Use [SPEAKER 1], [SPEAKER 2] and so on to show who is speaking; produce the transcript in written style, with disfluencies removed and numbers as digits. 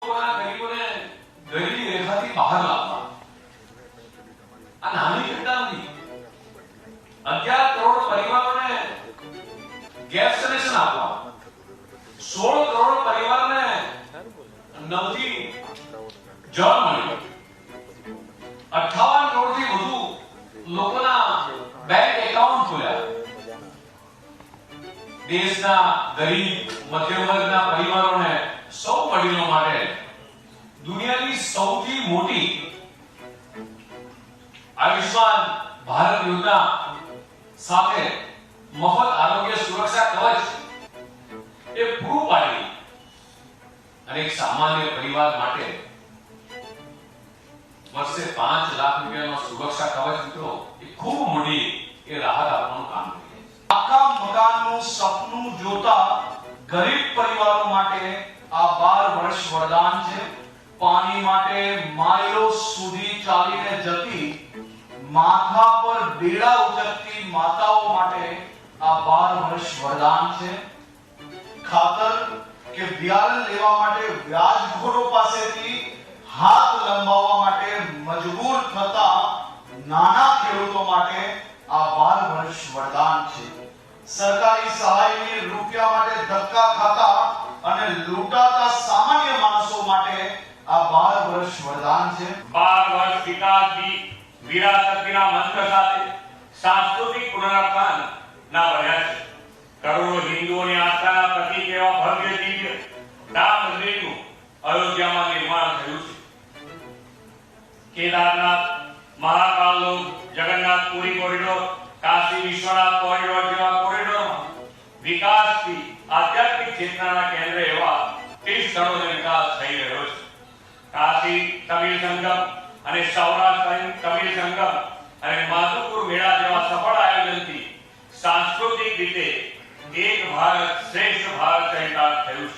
[SPEAKER 1] ગરીબોને ગરીબી રેખાથી બહાર લાવવા આ નાની ઘટના નથી. 11 કરોડ પરિવારોને ગેસ કનેક્શન આપવા, 16 કરોડ પરિવારને નવથી જળ મળ્યું, 58 કરોડથી વધુ લોકોના બેંક એકાઉન્ટ ખોલ્યા. દેશના ગરીબ મધ્યમ વર્ગના પરિવારોને, સૌ વડીલો માટે દુનિયાની સૌથી મોટી આયુષ્માન ભારત યોજના સાથે મફત આરોગ્ય સુરક્ષા કવચ એ પૂરું પાડી અને એક સામાન્ય પરિવાર માટે વર્ષે 5 લાખ રૂપિયાનો સુરક્ષા કવચ મિત્રો એ ખૂબ મોટી એ રાહત આપવાનું કામ કરે છે.
[SPEAKER 2] પાકા મકાનનું સપનું જોતા ગરીબ પરિવારો માટે આ 12 વર્ષ વરદાન છે. પાણી માટે માઇલો સુધી ચાલીને જતી, માથા પર બેડા ઉચકતી માતાઓ માટે આ 12 વર્ષ વરદાન છે. ખાતર કે બિયારણ લેવા માટે વ્યાજખોરો પાસેથી હાથ લંબાવવા માટે મજબૂર થતા નાના ખેડૂતો માટે આ 12 વર્ષ વરદાન છે. સરકારી સહાયની રૂપિયા માટે ધક્કા ખાતા અને લૂંટાતા સામાન્ય માણસો માટે આ 12 વર્ષ વરદાન છે.
[SPEAKER 3] 12 વર્ષ વિકાસની વિરાસતના મંત્ર સાથે સાંસ્કૃતિક પુનરુત્થાન ના બન્યા છે. કરોડો હિન્દુઓની આસ્થાના પ્રતીક એવા ભવ્ય દિવ્ય રામ મંદિરનું અયોધ્યામાં નિર્માણ થયું છે. કેદારનાથ, મહાકાલ લોક, જગન્નાથ પુરી કોરિડોર, કાશી વિશ્વનાથ કોરિડોર જેવા કોરિડોરમાં વિકાસથી આધ્યાત્મિક ચેતનાના કેન્દ્ર એવા 30 સ્થળોનો વિકાસ થઈ રહ્યો છે. કાશી તમિલ સંગમ અને સૌરાષ્ટ્ર તમિલ સંગમ અને માધવપુર મેળા જેવા સફળ આયોજનથી સાંસ્કૃતિક રીતે એક ભારત શ્રેષ્ઠ ભારત ચરિતાર્થ થયું છે.